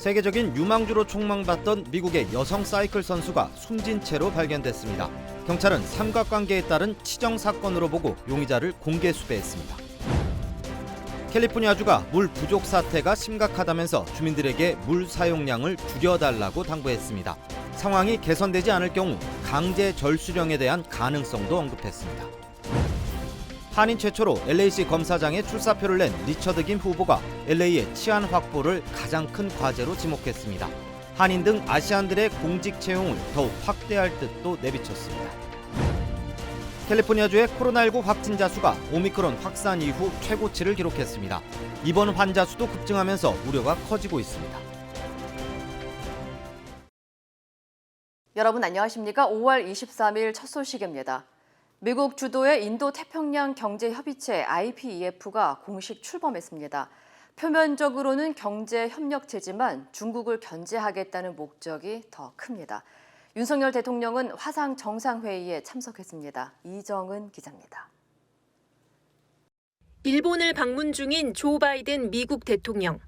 세계적인 유망주로 촉망받던 미국의 여성 사이클 선수가 숨진 채로 발견됐습니다. 경찰은 삼각관계에 따른 치정 사건으로 보고 용의자를 공개 수배했습니다. 캘리포니아주가 물 부족 사태가 심각하다면서 주민들에게 물 사용량을 줄여달라고 당부했습니다. 상황이 개선되지 않을 경우 강제 절수령에 대한 가능성도 언급했습니다. 한인 최초로 LA시 검사장에 출사표를 낸 리처드 김 후보가 LA의 치안 확보를 가장 큰 과제로 지목했습니다. 한인 등 아시안들의 공직 채용을 더욱 확대할 뜻도 내비쳤습니다. 캘리포니아주의 코로나19 확진자 수가 오미크론 확산 이후 최고치를 기록했습니다. 입원 환자 수도 급증하면서 우려가 커지고 있습니다. 여러분 안녕하십니까? 5월 23일 첫 소식입니다. 미국 주도의 인도태평양 경제협의체 IPEF가 공식 출범했습니다. 표면적으로는 경제협력체지만 중국을 견제하겠다는 목적이 더 큽니다. 윤석열 대통령은 화상 정상회의에 참석했습니다. 이정은 기자입니다. 일본을 방문 중인 조 바이든 미국 대통령.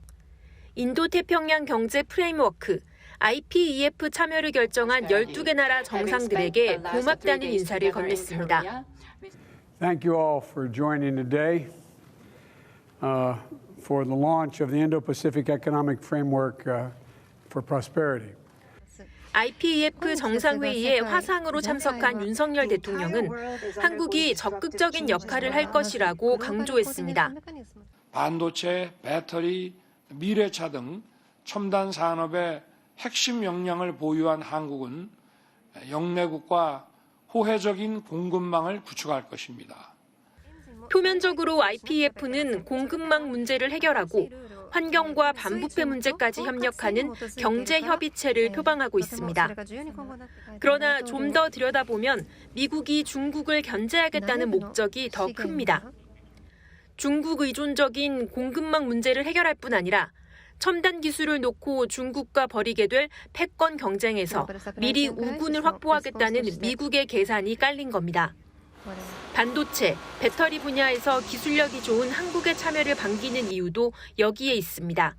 인도태평양 경제 프레임워크 IPEF 참여를 결정한 12개 나라 정상들에게 고맙다는 인사를 건넸습니다. Thank you all for joining today for the launch of the Indo-Pacific Economic Framework for Prosperity. IPEF 정상회의에 화상으로 참석한 윤석열 대통령은 한국이 적극적인 역할을 할 것이라고 강조했습니다. 반도체, 배터리, 미래차 등 첨단 산업의 핵심 역량을 보유한 한국은 영내국과 호혜적인 공급망을 구축할 것입니다. 표면적으로 IPEF는 공급망 문제를 해결하고 환경과 반부패 문제까지 협력하는 경제협의체를 표방하고 있습니다. 그러나 좀 더 들여다보면 미국이 중국을 견제하겠다는 목적이 더 큽니다. 중국 의존적인 공급망 문제를 해결할 뿐 아니라 첨단 기술을 놓고 중국과 벌이게 될 패권 경쟁에서 미리 우군을 확보하겠다는 미국의 계산이 깔린 겁니다. 반도체, 배터리 분야에서 기술력이 좋은 한국의 참여를 반기는 이유도 여기에 있습니다.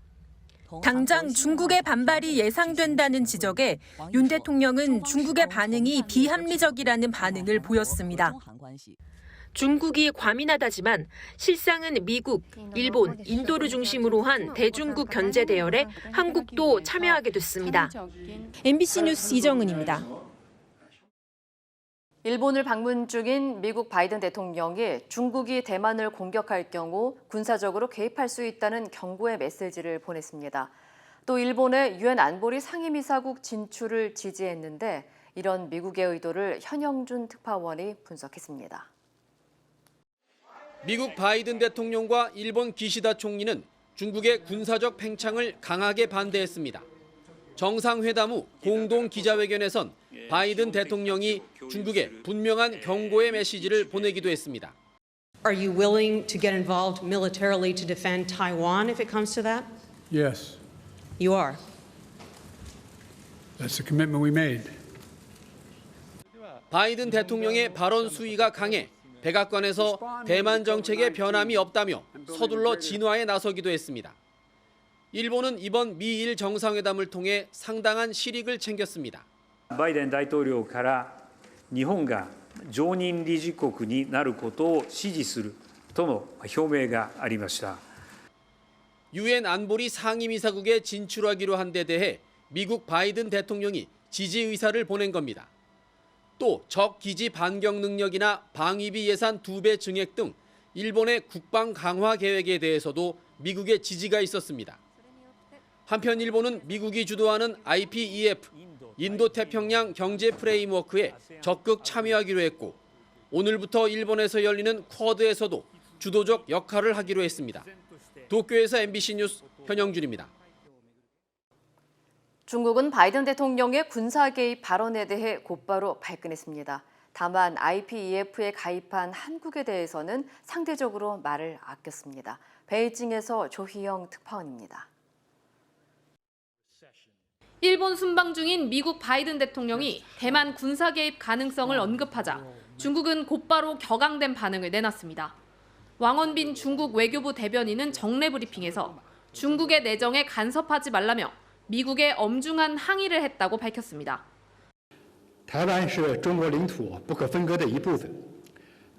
당장 중국의 반발이 예상된다는 지적에 윤 대통령은 중국의 반응이 비합리적이라는 반응을 보였습니다. 중국이 과민하다지만 실상은 미국, 일본, 인도를 중심으로 한 대중국 견제 대열에 한국도 참여하게 됐습니다. MBC 뉴스 이정은입니다. 일본을 방문 중인 미국 바이든 대통령이 중국이 대만을 공격할 경우 군사적으로 개입할 수 있다는 경고의 메시지를 보냈습니다. 또 일본의 유엔 안보리 상임이사국 진출을 지지했는데 이런 미국의 의도를 현영준 특파원이 분석했습니다. 미국 바이든 대통령과 일본 기시다 총리는 중국의 군사적 팽창을 강하게 반대했습니다. 정상회담 후 공동 기자회견에선 바이든 대통령이 중국에 분명한 경고의 메시지를 보내기도 했습니다. Are you willing to get involved militarily to defend Taiwan if it comes to that? Yes, You are. that's the commitment we made. 바이든 대통령의 발언 수위가 강해 백악관에서 대만 정책에 변함이 없다며 서둘러 진화에 나서기도 했습니다. 일본은 이번 미일 정상회담을 통해 상당한 실익을 챙겼습니다. バイデン大統領から日本が常任理事国になることを支持するとの表明がありました。 유엔 안보리 상임이사국에 진출하기로 한 데 대해 미국 바이든 대통령이 지지 의사를 보낸 겁니다. 또 적 기지 반경 능력이나 방위비 예산 2배 증액 등 일본의 국방 강화 계획에 대해서도 미국의 지지가 있었습니다. 한편 일본은 미국이 주도하는 IPEF, 인도태평양 경제 프레임워크에 적극 참여하기로 했고 오늘부터 일본에서 열리는 쿼드에서도 주도적 역할을 하기로 했습니다. 도쿄에서 MBC 뉴스 현영준입니다. 중국은 바이든 대통령의 군사 개입 발언에 대해 곧바로 발끈했습니다. 다만 IPEF에 가입한 한국에 대해서는 상대적으로 말을 아꼈습니다. 베이징에서 조희영 특파원입니다. 일본 순방 중인 미국 바이든 대통령이 대만 군사 개입 가능성을 언급하자 중국은 곧바로 격앙된 반응을 내놨습니다. 왕원빈 중국 외교부 대변인은 정례 브리핑에서 중국의 내정에 간섭하지 말라며 미국에 엄중한 항의를 했다고 밝혔습니다. 台湾是中国领土不可分割的一部分，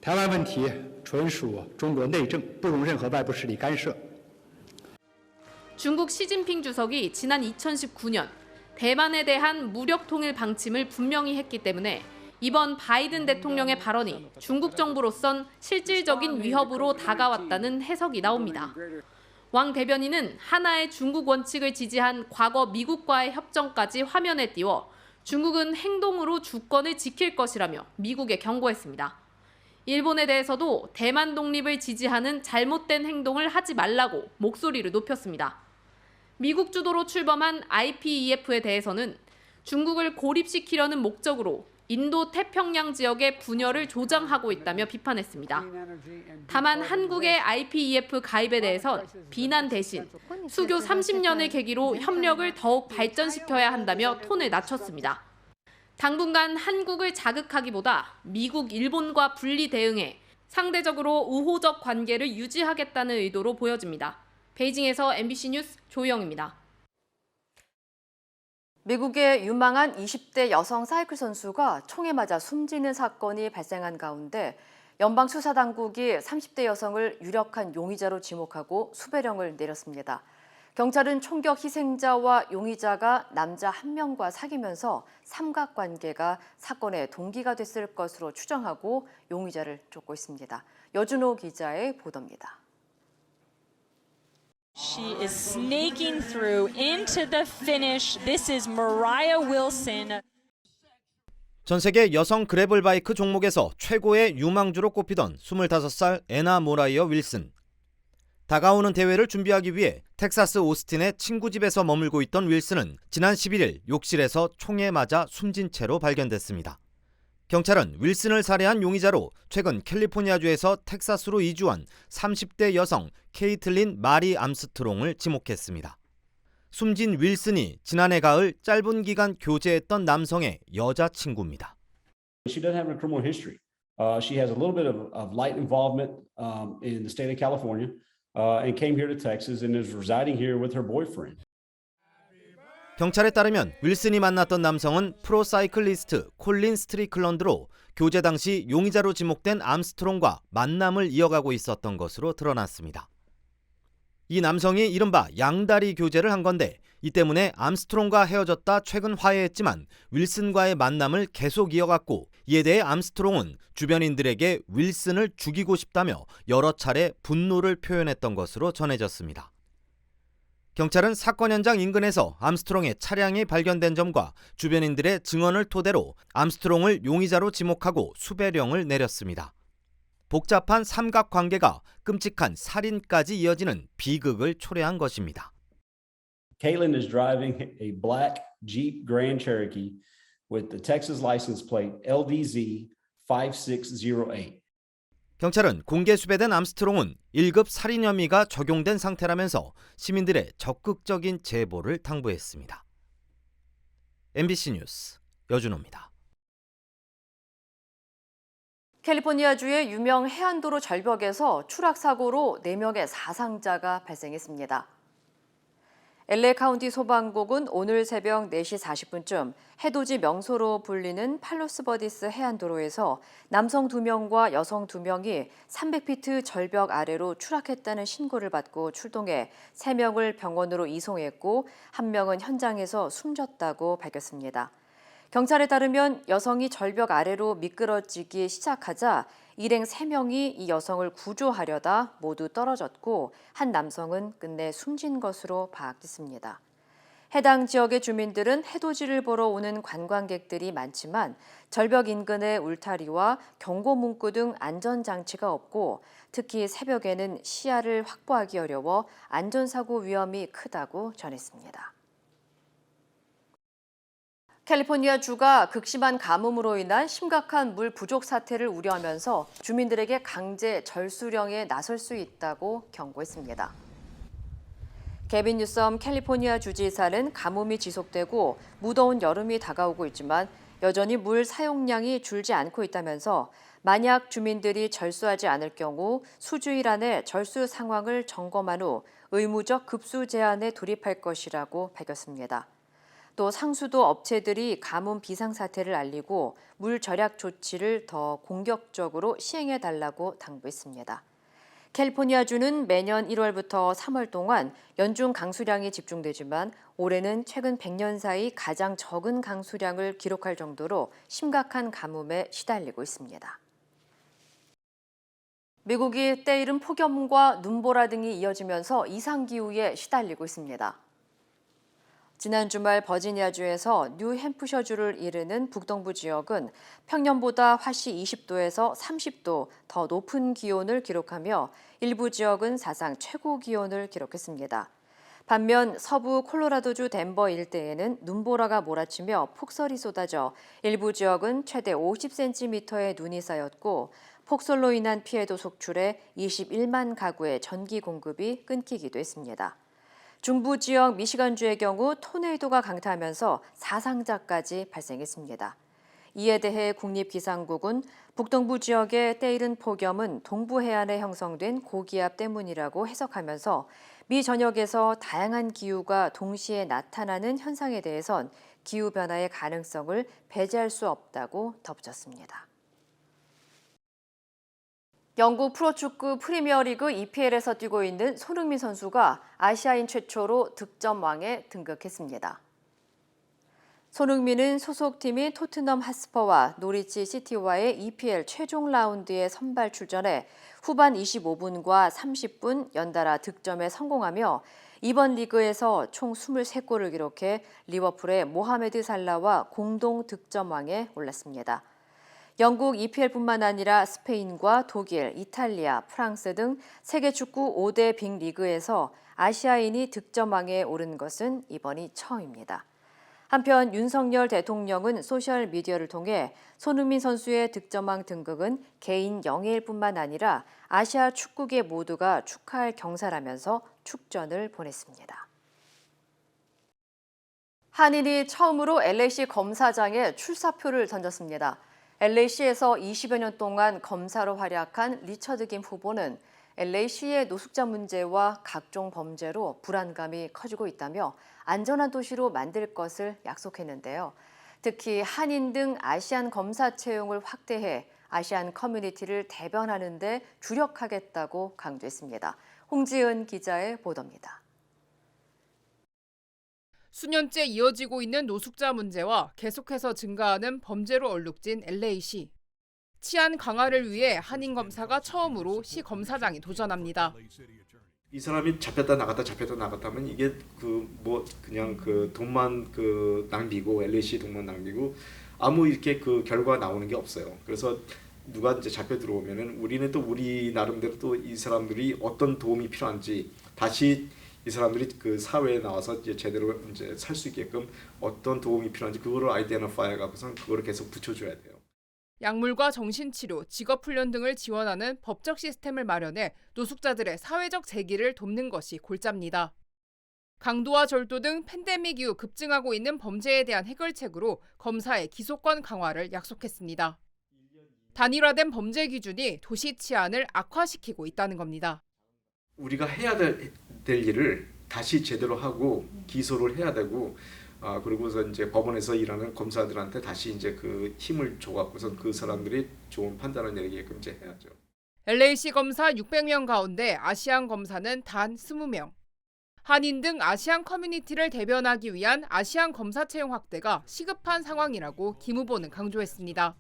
台湾问题纯属中国内政，不容任何外部势力干涉。 중국 시진핑 주석이 지난 2019년 대만에 대한 무력 통일 방침을 분명히 했기 때문에 이번 바이든 대통령의 발언이 중국 정부로선 실질적인 위협으로 다가왔다는 해석이 나옵니다. 왕 대변인은 하나의 중국 원칙을 지지한 과거 미국과의 협정까지 화면에 띄워 중국은 행동으로 주권을 지킬 것이라며 미국에 경고했습니다. 일본에 대해서도 대만 독립을 지지하는 잘못된 행동을 하지 말라고 목소리를 높였습니다. 미국 주도로 출범한 IPEF에 대해서는 중국을 고립시키려는 목적으로 인도 태평양 지역의 분열을 조장하고 있다며 비판했습니다. 다만 한국의 IPEF 가입에 대해선 비난 대신 수교 30년을 계기로 협력을 더욱 발전시켜야 한다며 톤을 낮췄습니다. 당분간 한국을 자극하기보다 미국, 일본과 분리 대응해 상대적으로 우호적 관계를 유지하겠다는 의도로 보여집니다. 베이징에서 MBC 뉴스 조희영입니다. 미국의 유망한 20대 여성 사이클 선수가 총에 맞아 숨지는 사건이 발생한 가운데 연방수사당국이 30대 여성을 유력한 용의자로 지목하고 수배령을 내렸습니다. 경찰은 총격 희생자와 용의자가 남자 한 명과 사귀면서 삼각관계가 사건의 동기가 됐을 것으로 추정하고 용의자를 쫓고 있습니다. 여준호 기자의 보도입니다. She is snaking through into the finish. This is Mariah Wilson. 전 세계 여성 그래블 바이크 종목에서 최고의 유망주로 꼽히던 25살 애나 모라이어 윌슨. 다가오는 대회를 준비하기 위해 텍사스 오스틴의 친구 집에서 머물고 있던 윌슨은 지난 11일 욕실에서 총에 맞아 숨진 채로 발견됐습니다. 경찰은 윌슨을 살해한 용의자로 최근 캘리포니아주에서 텍사스로 이주한 30대 여성 케이틀린 마리 암스트롱을 지목했습니다. 숨진 윌슨이 지난해 가을 짧은 기간 교제했던 남성의 여자친구입니다. She doesn't have a criminal history. She has a little bit of light involvement in the state of California and came here to Texas and is residing here with her boyfriend. 경찰에 따르면 윌슨이 만났던 남성은 프로사이클리스트 콜린 스트리클런드로 교제 당시 용의자로 지목된 암스트롱과 만남을 이어가고 있었던 것으로 드러났습니다. 이 남성이 이른바 양다리 교제를 한 건데 이 때문에 암스트롱과 헤어졌다 최근 화해했지만 윌슨과의 만남을 계속 이어갔고 이에 대해 암스트롱은 주변인들에게 윌슨을 죽이고 싶다며 여러 차례 분노를 표현했던 것으로 전해졌습니다. 경찰은 사건 현장 인근에서 암스트롱의 차량이 발견된 점과 주변인들의 증언을 토대로 암스트롱을 용의자로 지목하고 수배령을 내렸습니다. 복잡한 삼각관계가 끔찍한 살인까지 이어지는 비극을 초래한 것입니다. Caitlin is driving a black Jeep Grand Cherokee with the Texas license plate LDZ 5608. 경찰은 공개 수배된 암스트롱은 1급 살인 혐의가 적용된 상태라면서 시민들의 적극적인 제보를 당부했습니다. MBC 뉴스 여준호입니다. 캘리포니아주의 유명 해안도로 절벽에서 추락사고로 4명의 사상자가 발생했습니다. LA 카운티 소방국은 오늘 새벽 4시 40분쯤 해돋이 명소로 불리는 팔로스버디스 해안도로에서 남성 2명과 여성 2명이 300피트 절벽 아래로 추락했다는 신고를 받고 출동해 3명을 병원으로 이송했고 1명은 현장에서 숨졌다고 밝혔습니다. 경찰에 따르면 여성이 절벽 아래로 미끄러지기 시작하자 일행 3명이 이 여성을 구조하려다 모두 떨어졌고 한 남성은 끝내 숨진 것으로 파악됐습니다. 해당 지역의 주민들은 해돋이를 보러 오는 관광객들이 많지만 절벽 인근의 울타리와 경고 문구 등 안전장치가 없고 특히 새벽에는 시야를 확보하기 어려워 안전사고 위험이 크다고 전했습니다. 캘리포니아주가 극심한 가뭄으로 인한 심각한 물 부족 사태를 우려하면서 주민들에게 강제 절수령에 나설 수 있다고 경고했습니다. 게빈 뉴섬 캘리포니아 주지사는 가뭄이 지속되고 무더운 여름이 다가오고 있지만 여전히 물 사용량이 줄지 않고 있다면서 만약 주민들이 절수하지 않을 경우 수주일 안에 절수 상황을 점검한 후 의무적 급수 제한에 돌입할 것이라고 밝혔습니다. 또 상수도 업체들이 가뭄 비상사태를 알리고 물 절약 조치를 더 공격적으로 시행해달라고 당부했습니다. 캘리포니아주는 매년 1월부터 3월 동안 연중 강수량이 집중되지만 올해는 최근 100년 사이 가장 적은 강수량을 기록할 정도로 심각한 가뭄에 시달리고 있습니다. 미국이 때이른 폭염과 눈보라 등이 이어지면서 이상기후에 시달리고 있습니다. 지난 주말 버지니아주에서 뉴햄프셔주를 이르는 북동부 지역은 평년보다 화씨 20도에서 30도 더 높은 기온을 기록하며 일부 지역은 사상 최고 기온을 기록했습니다. 반면 서부 콜로라도주 덴버 일대에는 눈보라가 몰아치며 폭설이 쏟아져 일부 지역은 최대 50cm의 눈이 쌓였고 폭설로 인한 피해도 속출해 21만 가구의 전기 공급이 끊기기도 했습니다. 중부 지역 미시간주의 경우 토네이도가 강타하면서 사상자까지 발생했습니다. 이에 대해 국립기상국은 북동부 지역의 때이른 폭염은 동부 해안에 형성된 고기압 때문이라고 해석하면서 미 전역에서 다양한 기후가 동시에 나타나는 현상에 대해선 기후변화의 가능성을 배제할 수 없다고 덧붙였습니다. 영국 프로축구 프리미어리그 EPL에서 뛰고 있는 손흥민 선수가 아시아인 최초로 득점왕에 등극했습니다. 손흥민은 소속팀인 토트넘 핫스퍼와 노리치 시티와의 EPL 최종 라운드에 선발 출전해 후반 25분과 30분 연달아 득점에 성공하며 이번 리그에서 총 23골을 기록해 리버풀의 모하메드 살라와 공동 득점왕에 올랐습니다. 영국 EPL뿐만 아니라 스페인과 독일, 이탈리아, 프랑스 등 세계 축구 5대 빅리그에서 아시아인이 득점왕에 오른 것은 이번이 처음입니다. 한편 윤석열 대통령은 소셜미디어를 통해 손흥민 선수의 득점왕 등극은 개인 영예일 뿐만 아니라 아시아 축구계 모두가 축하할 경사라면서 축전을 보냈습니다. 한인이 처음으로 LAC 검사장에 출사표를 던졌습니다. LAC에서 20여 년 동안 검사로 활약한 리처드 김 후보는 LAC의 노숙자 문제와 각종 범죄로 불안감이 커지고 있다며 안전한 도시로 만들 것을 약속했는데요. 특히 한인 등 아시안 검사 채용을 확대해 아시안 커뮤니티를 대변하는 데 주력하겠다고 강조했습니다. 홍지은 기자의 보도입니다. 수년째 이어지고 있는 노숙자 문제와 계속해서 증가하는 범죄로 얼룩진 LAC. 치안 강화를 위해 한인 검사가 처음으로 시 검사장에 도전합니다. 이 사람이 잡혔다 나갔다 하면 이게 그냥 돈만 낭비고 LAC 돈만 낭비고 아무 이렇게 결과 나오는 게 없어요. 그래서 누가 이제 잡혀 들어오면은 우리는 또 우리 나름대로 또 이 사람들이 어떤 도움이 필요한지 다시 이 사람들이 사회에 나와서 이제 제대로 이제 살 수 있게끔 어떤 도움이 필요한지 그거를 아이덴티파이 갖고선 그거를 계속 붙여줘야 돼요. 약물과 정신치료, 직업훈련 등을 지원하는 법적 시스템을 마련해 노숙자들의 사회적 재기를 돕는 것이 골자입니다. 강도와 절도 등 팬데믹 이후 급증하고 있는 범죄에 대한 해결책으로 검사의 기소권 강화를 약속했습니다. 단일화된 범죄 기준이 도시 치안을 악화시키고 있다는 겁니다. 우리가 해야 될 일을 다시 제대로 하고 기소를 해야 되고 그리고서 이제 법원에서 일하는 검사들한테 다시 이제 힘을 줘갖고서 그 사람들이 좋은 판단을 내리게끔 이제 해야죠. LAC 검사 600명 가운데 아시안 검사는 단 20명. 한인 등 아시안 커뮤니티를 대변하기 위한 아시안 검사 채용 확대가 시급한 상황이라고 김 후보는 강조했습니다.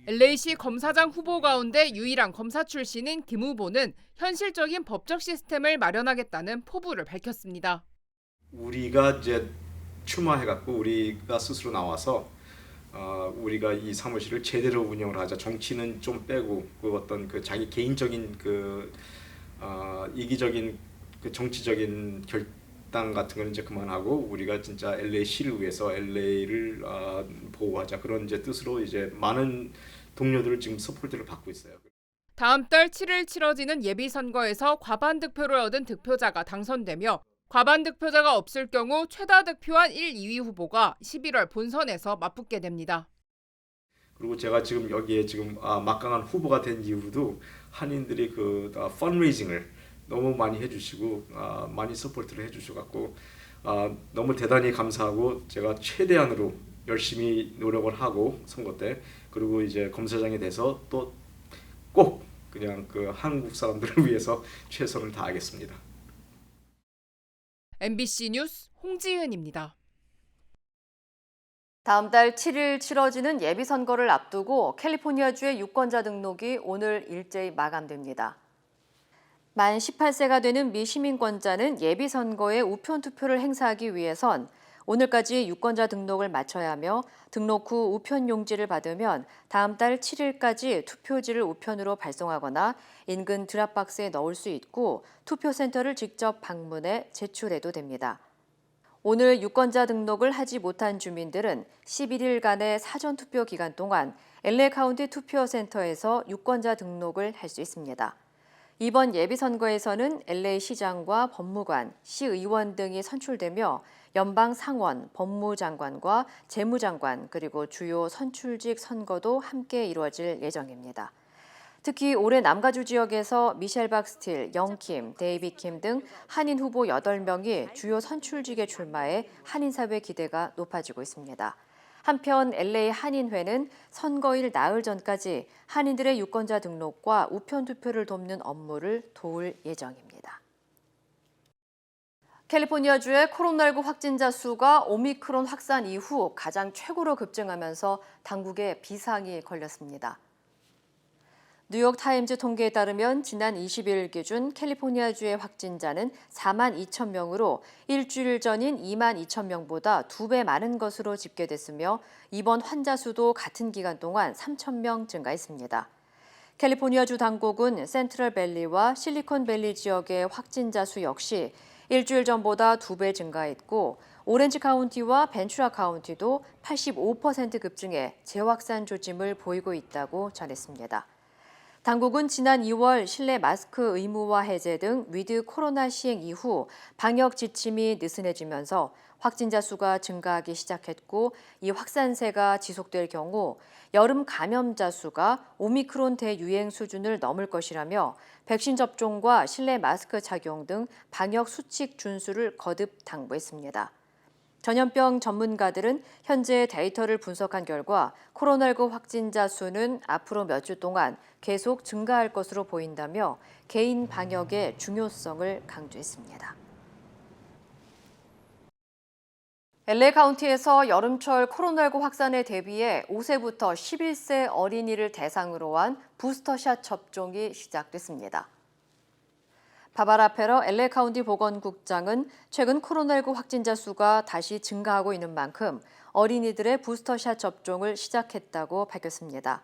LAC 검사장 후보 가운데 유일한 검사 출신인 김 후보는 현실적인 법적 시스템을 마련하겠다는 포부를 밝혔습니다. 우리가 이제 출마해갖고 우리가 스스로 나와서 우리가 이 사무실을 제대로 운영을 하자. 정치는 좀 빼고 어떤 자기 개인적인 이기적인 정치적인 결단 같은 건 이제 그만하고 우리가 진짜 LAC를 위해서 LA를 보호하자. 그런 이제 뜻으로 이제 많은 동료들을 지금 서포트를 받고 있어요. 다음 달 7일 치러지는 예비선거에서 과반 득표를 얻은 득표자가 당선되며 과반 득표자가 없을 경우 최다 득표한 1, 2위 후보가 11월 본선에서 맞붙게 됩니다. 그리고 제가 지금 여기에 지금 막강한 후보가 된 이유도 한인들이 그 펀레이징을 너무 많이 해주시고 많이 서포트를 해주셔갖고 너무 대단히 감사하고 제가 최대한으로 열심히 노력을 하고 선거 때 그리고 이제 검사장이 돼서 또 꼭 그냥 그 한국 사람들을 위해서 최선을 다하겠습니다. MBC 뉴스 홍지은입니다. 다음 달 7일 치러지는 예비선거를 앞두고 캘리포니아주의 유권자 등록이 오늘 일제히 마감됩니다. 만 18세가 되는 미 시민권자는 예비선거에 우편 투표를 행사하기 위해선 오늘까지 유권자 등록을 마쳐야 하며 등록 후 우편 용지를 받으면 다음 달 7일까지 투표지를 우편으로 발송하거나 인근 드랍박스에 넣을 수 있고 투표센터를 직접 방문해 제출해도 됩니다. 오늘 유권자 등록을 하지 못한 주민들은 11일간의 사전투표 기간 동안 LA 카운티 투표센터에서 유권자 등록을 할 수 있습니다. 이번 예비선거에서는 LA 시장과 법무관, 시의원 등이 선출되며 연방 상원, 법무장관과 재무장관 그리고 주요 선출직 선거도 함께 이루어질 예정입니다. 특히 올해 남가주 지역에서 미셸 박스틸, 영킴, 데이빗 킴 등 한인 후보 8명이 주요 선출직에 출마해 한인사회 기대가 높아지고 있습니다. 한편 LA 한인회는 선거일 나흘 전까지 한인들의 유권자 등록과 우편 투표를 돕는 업무를 도울 예정입니다. 캘리포니아주의 코로나19 확진자 수가 오미크론 확산 이후 가장 최고로 급증하면서 당국에 비상이 걸렸습니다. 뉴욕타임즈 통계에 따르면 지난 20일 기준 캘리포니아주의 확진자는 4만 2천 명으로 일주일 전인 2만 2천 명보다 2배 많은 것으로 집계됐으며 입원 환자 수도 같은 기간 동안 3천 명 증가했습니다. 캘리포니아주 당국은 센트럴밸리와 실리콘밸리 지역의 확진자 수 역시 일주일 전보다 2배 증가했고 오렌지 카운티와 벤츄라 카운티도 85% 급증해 재확산 조짐을 보이고 있다고 전했습니다. 당국은 지난 2월 실내 마스크 의무화 해제 등 위드 코로나 시행 이후 방역 지침이 느슨해지면서 확진자 수가 증가하기 시작했고 이 확산세가 지속될 경우 여름 감염자 수가 오미크론 대유행 수준을 넘을 것이라며 백신 접종과 실내 마스크 착용 등 방역 수칙 준수를 거듭 당부했습니다. 전염병 전문가들은 현재 데이터를 분석한 결과 코로나19 확진자 수는 앞으로 몇 주 동안 계속 증가할 것으로 보인다며 개인 방역의 중요성을 강조했습니다. LA 카운티에서 여름철 코로나19 확산에 대비해 5세부터 11세 어린이를 대상으로 한 부스터샷 접종이 시작됐습니다. 바바라 페러 LA 카운티 보건국장은 최근 코로나19 확진자 수가 다시 증가하고 있는 만큼 어린이들의 부스터샷 접종을 시작했다고 밝혔습니다.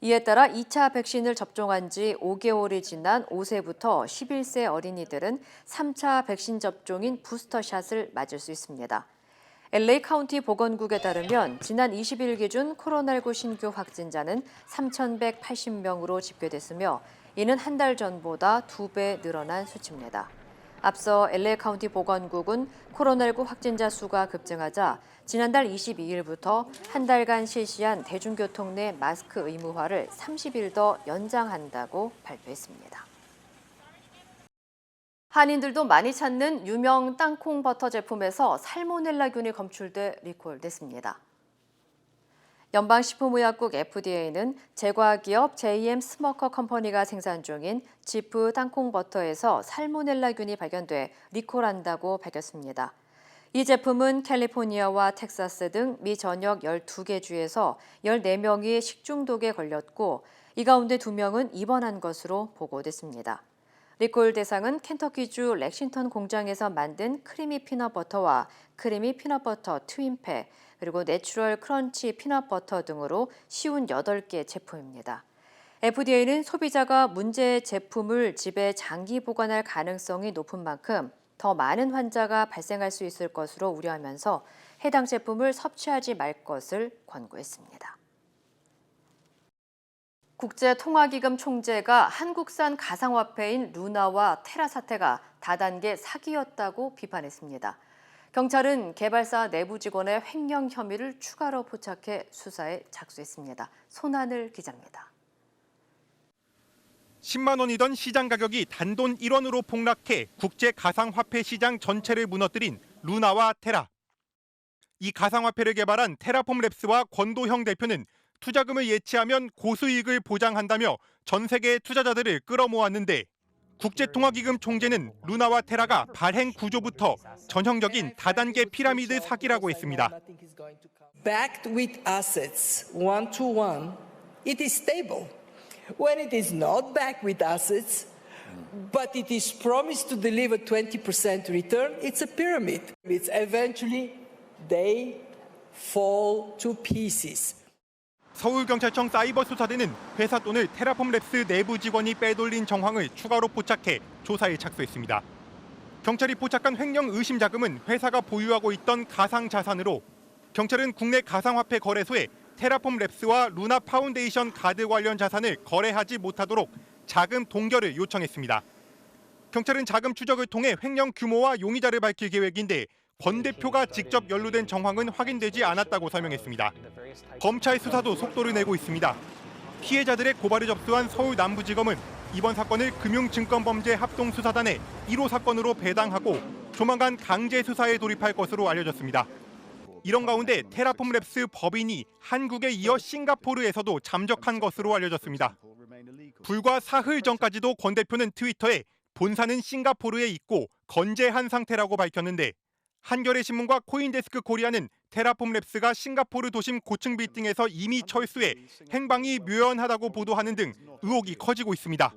이에 따라 2차 백신을 접종한 지 5개월이 지난 5세부터 11세 어린이들은 3차 백신 접종인 부스터샷을 맞을 수 있습니다. LA 카운티 보건국에 따르면 지난 20일 기준 코로나19 신규 확진자는 3,180명으로 집계됐으며 이는 한 달 전보다 2배 늘어난 수치입니다. 앞서 LA 카운티 보건국은 코로나19 확진자 수가 급증하자 지난달 22일부터 한 달간 실시한 대중교통 내 마스크 의무화를 30일 더 연장한다고 발표했습니다. 한인들도 많이 찾는 유명 땅콩 버터 제품에서 살모넬라균이 검출돼 리콜됐습니다. 연방식품의약국 FDA는 제과기업 JM 스모커 컴퍼니가 생산 중인 지프 땅콩 버터에서 살모넬라균이 발견돼 리콜한다고 밝혔습니다. 이 제품은 캘리포니아와 텍사스 등 미 전역 12개 주에서 14명이 식중독에 걸렸고 이 가운데 2명은 입원한 것으로 보고됐습니다. 리콜 대상은 켄터키주 렉싱턴 공장에서 만든 크리미 피넛버터와 크리미 피넛버터 트윈팩, 그리고 내추럴 크런치 피넛버터 등으로 58개 제품입니다. FDA는 소비자가 문제 제품을 집에 장기 보관할 가능성이 높은 만큼 더 많은 환자가 발생할 수 있을 것으로 우려하면서 해당 제품을 섭취하지 말 것을 권고했습니다. 국제통화기금 총재가 한국산 가상화폐인 루나와 테라 사태가 다단계 사기였다고 비판했습니다. 경찰은 개발사 내부 직원의 횡령 혐의를 추가로 포착해 수사에 착수했습니다. 손하늘 기자입니다. 10만 원이던 시장 가격이 단돈 1원으로 폭락해 국제 가상화폐 시장 전체를 무너뜨린 루나와 테라. 이 가상화폐를 개발한 테라폼랩스와 권도형 대표는 투자금을 예치하면 고수익을 보장한다며 전 세계 투자자들을 끌어모았는데 국제통화기금 총재는 루나와 테라가 발행 구조부터 전형적인 다단계 피라미드 사기라고 했습니다. Backed with assets, one to one, it is stable. When it is not backed with assets, but it is promised to deliver 20% return, it's a pyramid. It's eventually they fall to pieces. 서울경찰청 사이버수사대는 회사 돈을 테라폼랩스 내부 직원이 빼돌린 정황을 추가로 포착해 조사에 착수했습니다. 경찰이 포착한 횡령 의심 자금은 회사가 보유하고 있던 가상자산으로 경찰은 국내 가상화폐 거래소에 테라폼랩스와 루나 파운데이션 가드 관련 자산을 거래하지 못하도록 자금 동결을 요청했습니다. 경찰은 자금 추적을 통해 횡령 규모와 용의자를 밝힐 계획인데 권 대표가 직접 연루된 정황은 확인되지 않았다고 설명했습니다. 검찰 수사도 속도를 내고 있습니다. 피해자들의 고발을 접수한 서울 남부지검은 이번 사건을 금융증권범죄 합동수사단에 1호 사건으로 배당하고 조만간 강제 수사에 돌입할 것으로 알려졌습니다. 이런 가운데 테라폼랩스 법인이 한국에 이어 싱가포르에서도 잠적한 것으로 알려졌습니다. 불과 사흘 전까지도 권 대표는 트위터에 본사는 싱가포르에 있고 건재한 상태라고 밝혔는데 한겨레신문과 코인데스크 코리아는 테라폼랩스가 싱가포르 도심 고층 빌딩에서 이미 철수해 행방이 묘연하다고 보도하는 등 의혹이 커지고 있습니다.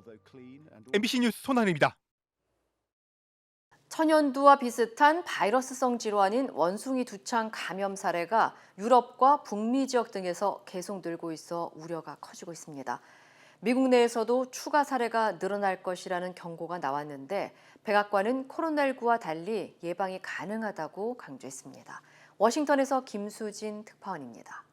MBC 뉴스 손하늘입니다. 천연두와 비슷한 바이러스성 질환인 원숭이 두창 감염 사례가 유럽과 북미 지역 등에서 계속 늘고 있어 우려가 커지고 있습니다. 미국 내에서도 추가 사례가 늘어날 것이라는 경고가 나왔는데 백악관은 코로나19와 달리 예방이 가능하다고 강조했습니다. 워싱턴에서 김수진 특파원입니다.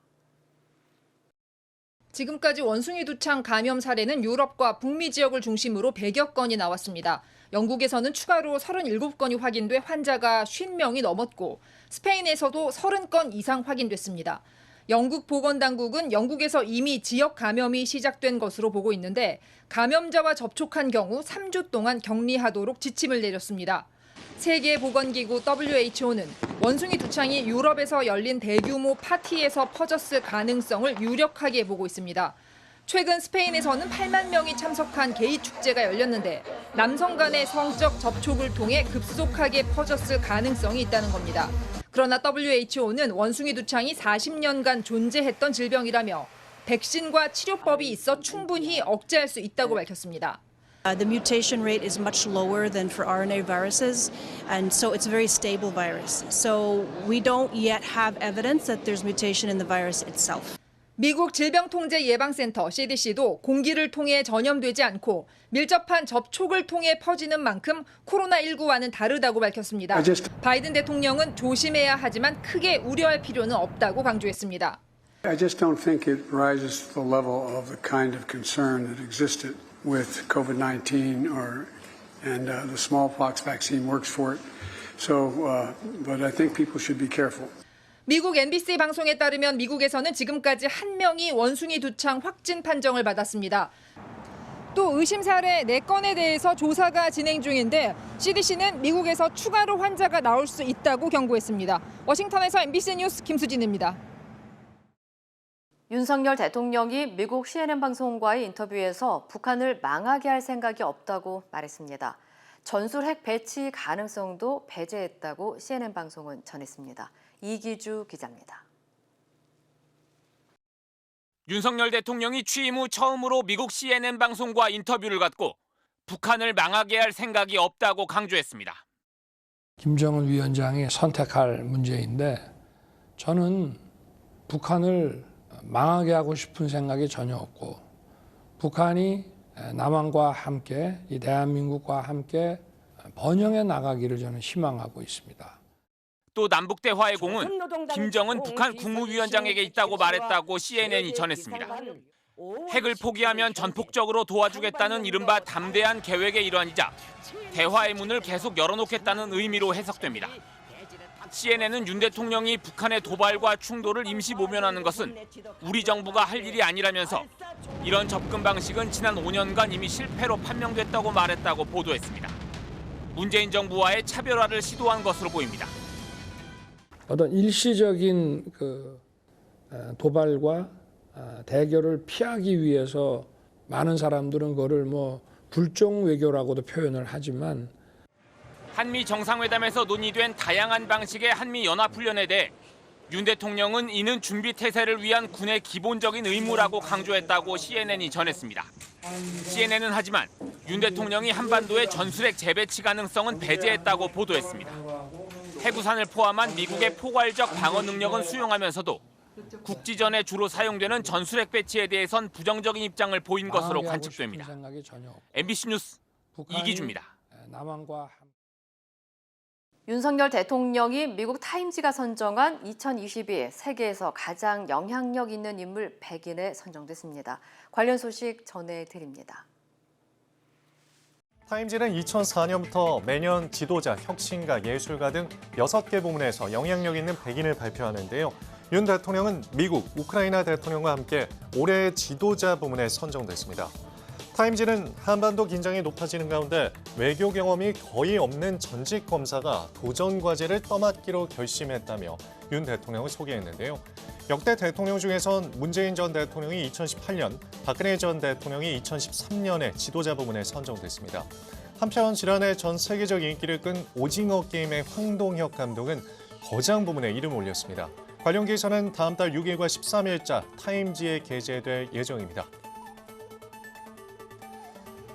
지금까지 원숭이 두창 감염 사례는 유럽과 북미 지역을 중심으로 100여 건이 나왔습니다. 영국에서는 추가로 37건이 확인돼 환자가 50명이 넘었고 스페인에서도 30건 이상 확인됐습니다. 영국 보건당국은 영국에서 이미 지역 감염이 시작된 것으로 보고 있는데 감염자와 접촉한 경우 3주 동안 격리하도록 지침을 내렸습니다. 세계보건기구 WHO는 원숭이 두창이 유럽에서 열린 대규모 파티에서 퍼졌을 가능성을 유력하게 보고 있습니다. 최근 스페인에서는 8만 명이 참석한 게이 축제가 열렸는데 남성 간의 성적 접촉을 통해 급속하게 퍼졌을 가능성이 있다는 겁니다. 그러나 WHO는 원숭이 두창이 40년간 존재했던 질병이라며 백신과 치료법이 있어 충분히 억제할 수 있다고 밝혔습니다. The mutation rate is much lower than for RNA viruses, and so it's a very stable virus. So we don't yet have evidence that there's mutation in the virus itself. 미국 질병통제예방센터 CDC도 공기를 통해 전염되지 않고 밀접한 접촉을 통해 퍼지는 만큼 코로나19와는 다르다고 밝혔습니다. 바이든 대통령은 조심해야 하지만 크게 우려할 필요는 없다고 강조했습니다. I just don't think it rises to the level of the kind of concern that existed with COVID-19 and the smallpox vaccine works for it. So, but I think people should be careful. 미국 NBC 방송에 따르면 미국에서는 지금까지 1명이 원숭이 두창 확진 판정을 받았습니다. 또 의심 사례 4건에 대해서 조사가 진행 중인데 CDC는 미국에서 추가로 환자가 나올 수 있다고 경고했습니다. 워싱턴에서 MBC 뉴스 김수진입니다. 윤석열 대통령이 미국 CNN 방송과의 인터뷰에서 북한을 망하게 할 생각이 없다고 말했습니다. 전술 핵 배치 가능성도 배제했다고 CNN 방송은 전했습니다. 이기주 기자입니다. 윤석열 대통령이 취임 후 처음으로 미국 CNN 방송과 인터뷰를 갖고 북한을 망하게 할 생각이 없다고 강조했습니다. 김정은 위원장이 선택할 문제인데 저는 북한을 망하게 하고 싶은 생각이 전혀 없고 북한이 남한과 함께 이 대한민국과 함께 번영해 나가기를 저는 희망하고 있습니다. 또 남북 대화의 공은 김정은 북한 국무위원장에게 있다고 말했다고 CNN이 전했습니다. 핵을 포기하면 전폭적으로 도와주겠다는 이른바 담대한 계획의 일환이자 대화의 문을 계속 열어놓겠다는 의미로 해석됩니다. CNN은 윤 대통령이 북한의 도발과 충돌을 임시 모면하는 것은 우리 정부가 할 일이 아니라면서 이런 접근 방식은 지난 5년간 이미 실패로 판명됐다고 말했다고 보도했습니다. 문재인 정부와의 차별화를 시도한 것으로 보입니다. 어떤 일시적인 도발과 대결을 피하기 위해서 많은 사람들은 그거를 불종 외교라고도 표현을 하지만 한미 정상회담에서 논의된 다양한 방식의 한미 연합훈련에 대해 윤 대통령은 이는 준비 태세를 위한 군의 기본적인 의무라고 강조했다고 CNN이 전했습니다. CNN은 하지만 윤 대통령이 한반도의 전술핵 재배치 가능성은 배제했다고 보도했습니다. 해구산을 포함한 미국의 포괄적 방어 능력은 수용하면서도 국지전에 주로 사용되는 전술핵 배치에 대해선 부정적인 입장을 보인 것으로 관측됩니다. MBC 뉴스 이기주입니다. 윤석열 대통령이 미국 타임지가 선정한 2022 세계에서 가장 영향력 있는 인물 100인에 선정됐습니다. 관련 소식 전해드립니다. 타임지는 2004년부터 매년 지도자, 혁신가, 예술가 등 6개 부문에서 영향력 있는 100인을 발표하는데요. 윤 대통령은 미국, 우크라이나 대통령과 함께 올해의 지도자 부문에 선정됐습니다. 타임지는 한반도 긴장이 높아지는 가운데 외교 경험이 거의 없는 전직 검사가 도전 과제를 떠맡기로 결심했다며 윤 대통령을 소개했는데요. 역대 대통령 중에선 문재인 전 대통령이 2018년, 박근혜 전 대통령이 2013년에 지도자 부문에 선정됐습니다. 한편 지난해 전 세계적 인기를 끈 오징어 게임의 황동혁 감독은 거장 부문에 이름을 올렸습니다. 관련 기사는 다음 달 6일과 13일자 타임지에 게재될 예정입니다.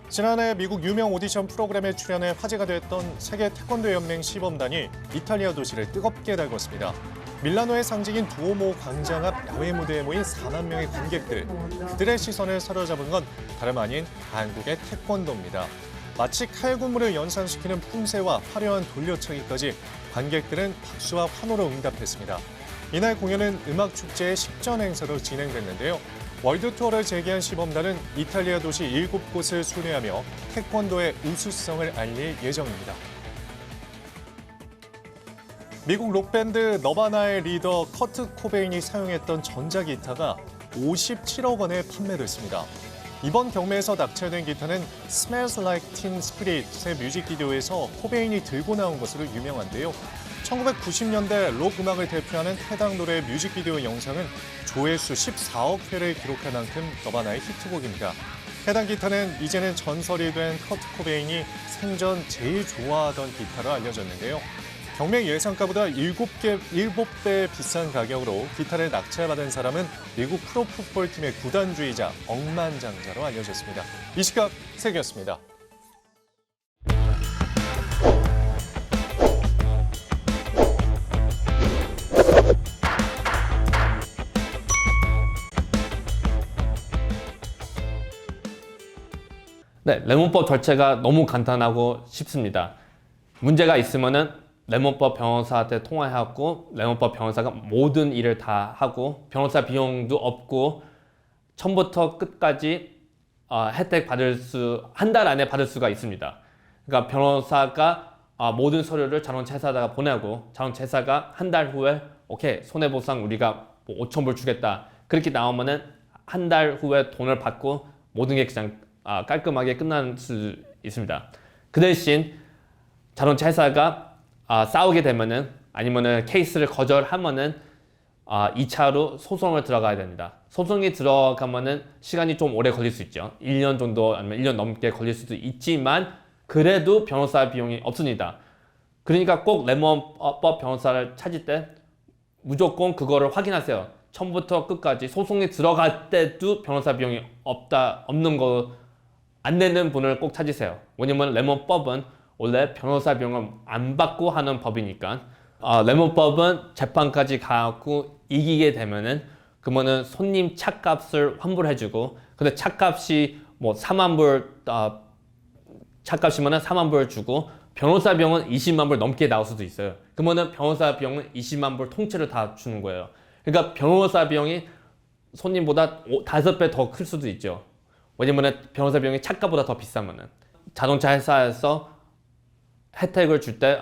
지난해 미국 유명 오디션 프로그램에 출연해 화제가 됐던 세계 태권도 연맹 시범단이 이탈리아 도시를 뜨겁게 달궜습니다. 밀라노의 상징인 두오모 광장 앞 야외 무대에 모인 4만 명의 관객들. 그들의 시선을 사로잡은 건 다름 아닌 한국의 태권도입니다. 마치 칼군무를 연상시키는 품새와 화려한 돌려차기까지 관객들은 박수와 환호로 응답했습니다. 이날 공연은 음악축제의 10전 행사로 진행됐는데요. 월드 투어를 재개한 시범단은 이탈리아 도시 7곳을 순회하며 태권도의 우수성을 알릴 예정입니다. 미국 록밴드 너바나의 리더 커트 코베인이 사용했던 전자기타가 57억 원에 판매됐습니다. 이번 경매에서 낙찰된 기타는 Smells Like Teen Spirit의 뮤직비디오에서 코베인이 들고 나온 것으로 유명한데요. 1990년대 록 음악을 대표하는 해당 노래의 뮤직비디오 영상은 조회수 14억 회를 기록할 만큼 너바나의 히트곡입니다. 해당 기타는 이제는 전설이 된 커트 코베인이 생전 제일 좋아하던 기타로 알려졌는데요. 경매 예상가보다 7배 비싼 가격으로 기타를 낙찰받은 사람은 미국 프로풋볼팀의 구단주이자 억만장자로 알려졌습니다. 이 시각 세계였습니다. 네, 레몬법 절차가 너무 간단하고 쉽습니다. 문제가 있으면은 레몬법 변호사한테 통화해갖고 레몬법 변호사가 모든 일을 다 하고 변호사 비용도 없고 처음부터 끝까지 혜택 한 달 안에 받을 수가 있습니다. 그러니까 변호사가 모든 서류를 자동차 회사에다가 보내고 자동차 회사가 한 달 후에 오케이 손해보상 우리가 5,000불 주겠다 그렇게 나오면은 한 달 후에 돈을 받고 모든 게 그냥 깔끔하게 끝날 수 있습니다. 그 대신 자동차 회사가 싸우게 되면은 아니면은 케이스를 거절하면은 2차로 소송을 들어가야 됩니다. 소송이 들어가면은 시간이 좀 오래 걸릴 수 있죠. 1년 정도 아니면 1년 넘게 걸릴 수도 있지만 그래도 변호사 비용이 없습니다. 그러니까 꼭 레몬법 변호사를 찾을 때 무조건 그거를 확인하세요. 처음부터 끝까지 소송이 들어갈 때도 변호사 비용이 없는 거 안 내는 분을 꼭 찾으세요. 왜냐면 레몬법은 원래 변호사 비용을 안 받고 하는 법이니까 레몬법은 재판까지 가고 이기게 되면은 그러면은 손님 차값을 환불해주고 근데 차값이 뭐 4만 불 차값이면은 4만 불 주고 변호사 비용은 20만 불 넘게 나올 수도 있어요. 그러면은 변호사 비용은 20만 불 통째로 다 주는 거예요. 그러니까 변호사 비용이 손님보다 5배 더 클 수도 있죠. 왜냐면 변호사 비용이 차값보다 더 비싸면은 자동차 회사에서 혜택을 줄 때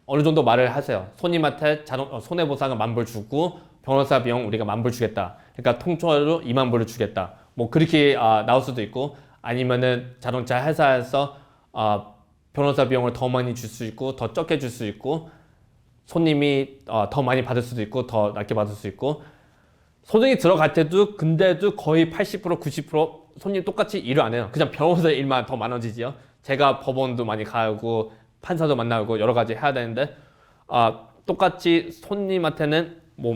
어느 정도 말을 하세요. 손님한테 손해보상을 10,000불 주고 변호사 비용 우리가 10,000불 주겠다. 그러니까 통째로 20,000불을 주겠다. 뭐 그렇게 나올 수도 있고 아니면은 자동차 회사에서 변호사 비용을 더 많이 줄 수 있고 더 적게 줄 수 있고 손님이 더 많이 받을 수도 있고 더 낮게 받을 수 있고 소송이 들어갈 때도 근데도 거의 80% 90% 손님 똑같이 일을 안 해요. 그냥 변호사 일만 더 많아지지요. 제가 법원도 많이 가고 판사도 만나고 여러 가지 해야 되는데 똑같이 손님한테는 뭐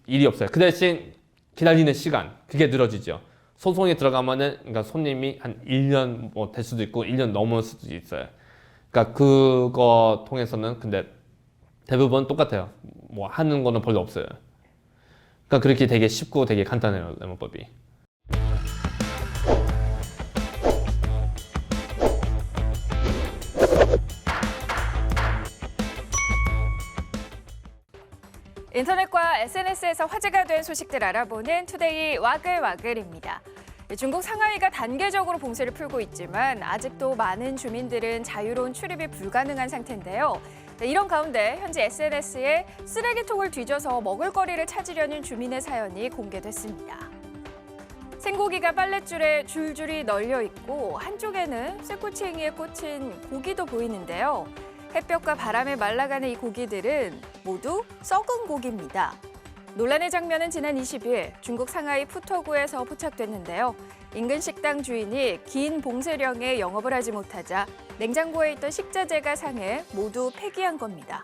일이 없어요. 그 대신 기다리는 시간 그게 늘어지죠. 소송이 들어가면은 그러니까 손님이 한 1년 뭐 될 수도 있고 1년 넘을 수도 있어요. 그러니까 그거 통해서는 근데 대부분 똑같아요. 뭐 하는 거는 별로 없어요. 그러니까 그렇게 되게 쉽고 되게 간단해요, 레몬법이. 인터넷과 SNS에서 화제가 된 소식들 알아보는 투데이 와글와글입니다. 중국 상하이가 단계적으로 봉쇄를 풀고 있지만 아직도 많은 주민들은 자유로운 출입이 불가능한 상태인데요. 이런 가운데 현재 SNS에 쓰레기통을 뒤져서 먹을거리를 찾으려는 주민의 사연이 공개됐습니다. 생고기가 빨랫줄에 줄줄이 널려 있고 한쪽에는 쇠꼬챙이에 꽂힌 고기도 보이는데요. 햇볕과 바람에 말라가는 이 고기들은 모두 썩은 고기입니다. 논란의 장면은 지난 20일 중국 상하이 푸토구에서 포착됐는데요. 인근 식당 주인이 긴 봉쇄령에 영업을 하지 못하자 냉장고에 있던 식자재가 상해 모두 폐기한 겁니다.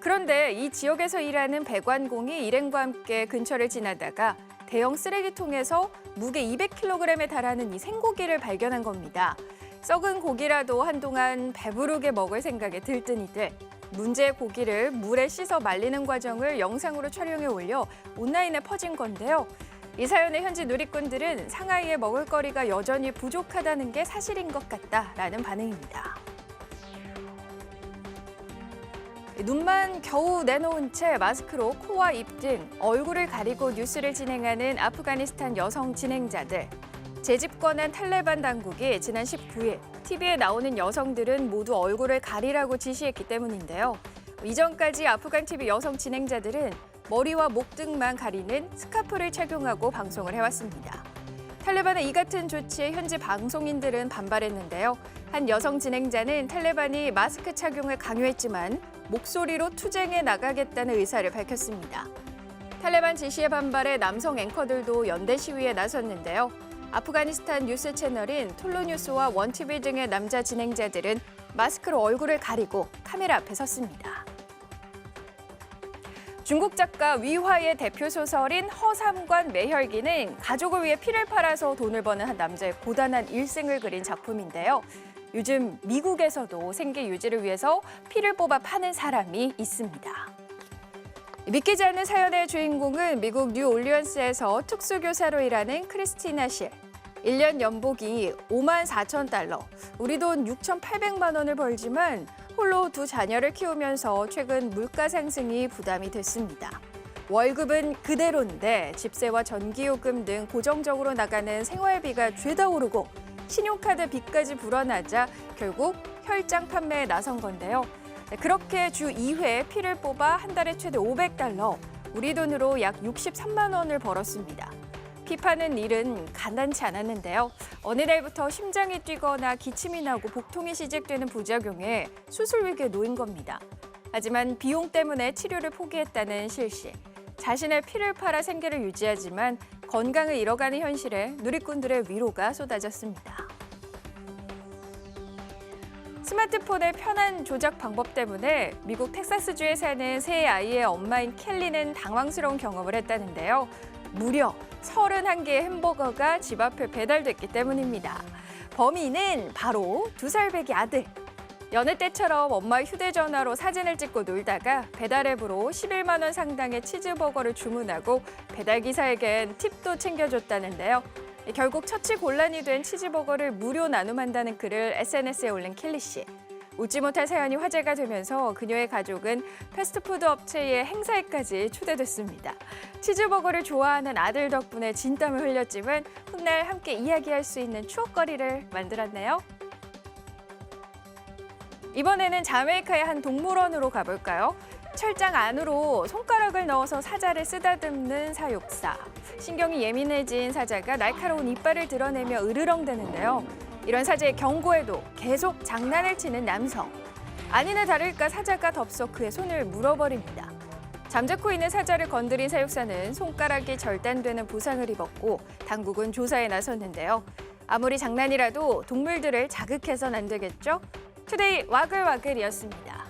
그런데 이 지역에서 일하는 배관공이 일행과 함께 근처를 지나다가 대형 쓰레기통에서 무게 200kg에 달하는 이 생고기를 발견한 겁니다. 썩은 고기라도 한동안 배부르게 먹을 생각에 들뜬이들 문제의 고기를 물에 씻어 말리는 과정을 영상으로 촬영해 올려 온라인에 퍼진 건데요. 이 사연의 현지 누리꾼들은 상하이에 먹을거리가 여전히 부족하다는 게 사실인 것 같다라는 반응입니다. 눈만 겨우 내놓은 채 마스크로 코와 입 등 얼굴을 가리고 뉴스를 진행하는 아프가니스탄 여성 진행자들. 재집권한 탈레반 당국이 지난 19일 TV에 나오는 여성들은 모두 얼굴을 가리라고 지시했기 때문인데요. 이전까지 아프간 TV 여성 진행자들은 머리와 목 등만 가리는 스카프를 착용하고 방송을 해왔습니다. 탈레반의 이 같은 조치에 현지 방송인들은 반발했는데요. 한 여성 진행자는 탈레반이 마스크 착용을 강요했지만 목소리로 투쟁해 나가겠다는 의사를 밝혔습니다. 탈레반 지시에 반발해 남성 앵커들도 연대 시위에 나섰는데요. 아프가니스탄 뉴스 채널인 톨로뉴스와 원TV 등의 남자 진행자들은 마스크로 얼굴을 가리고 카메라 앞에 섰습니다. 중국 작가 위화의 대표 소설인 허삼관 매혈기는 가족을 위해 피를 팔아서 돈을 버는 한 남자의 고단한 일생을 그린 작품인데요. 요즘 미국에서도 생계 유지를 위해서 피를 뽑아 파는 사람이 있습니다. 믿기지 않는 사연의 주인공은 미국 뉴올리언스에서 특수교사로 일하는 크리스티나 실. 1년 연봉이 $54,000, 우리 돈 6,800만 원을 벌지만 홀로 2 자녀를 키우면서 최근 물가 상승이 부담이 됐습니다. 월급은 그대로인데 집세와 전기요금 등 고정적으로 나가는 생활비가 죄다 오르고 신용카드 빚까지 불어나자 결국 혈장 판매에 나선 건데요. 그렇게 주 2회 피를 뽑아 한 달에 최대 $500, 우리 돈으로 약 63만 원을 벌었습니다. 피 파는 일은 간단치 않았는데요. 어느 날부터 심장이 뛰거나 기침이 나고 복통이 시작되는 부작용에 수술 위기에 놓인 겁니다. 하지만 비용 때문에 치료를 포기했다는 실씨. 자신의 피를 팔아 생계를 유지하지만 건강을 잃어가는 현실에 누리꾼들의 위로가 쏟아졌습니다. 스마트폰의 편한 조작 방법 때문에 미국 텍사스주에 사는 세 아이의 엄마인 켈리는 당황스러운 경험을 했다는데요. 무려 31개의 햄버거가 집 앞에 배달됐기 때문입니다. 범인은 바로 2살 배기 아들. 여느 때처럼 엄마의 휴대전화로 사진을 찍고 놀다가 배달앱으로 11만 원 상당의 치즈버거를 주문하고 배달기사에겐 팁도 챙겨줬다는데요. 결국 처치곤란이 된 치즈버거를 무료 나눔한다는 글을 SNS에 올린 켈리 씨. 웃지 못할 사연이 화제가 되면서 그녀의 가족은 패스트푸드 업체의 행사에까지 초대됐습니다. 치즈버거를 좋아하는 아들 덕분에 진땀을 흘렸지만 훗날 함께 이야기할 수 있는 추억거리를 만들었네요. 이번에는 자메이카의 한 동물원으로 가볼까요? 철장 안으로 손가락을 넣어서 사자를 쓰다듬는 사육사. 신경이 예민해진 사자가 날카로운 이빨을 드러내며 으르렁대는데요. 이런 사자의 경고에도 계속 장난을 치는 남성. 아니나 다를까 사자가 덥석 그의 손을 물어버립니다. 잠자코 있는 사자를 건드린 사육사는 손가락이 절단되는 부상을 입었고 당국은 조사에 나섰는데요. 아무리 장난이라도 동물들을 자극해선 안 되겠죠? 투데이 와글와글이었습니다.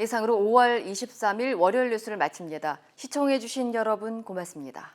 이상으로 5월 23일 월요일 뉴스를 마칩니다. 시청해주신 여러분 고맙습니다.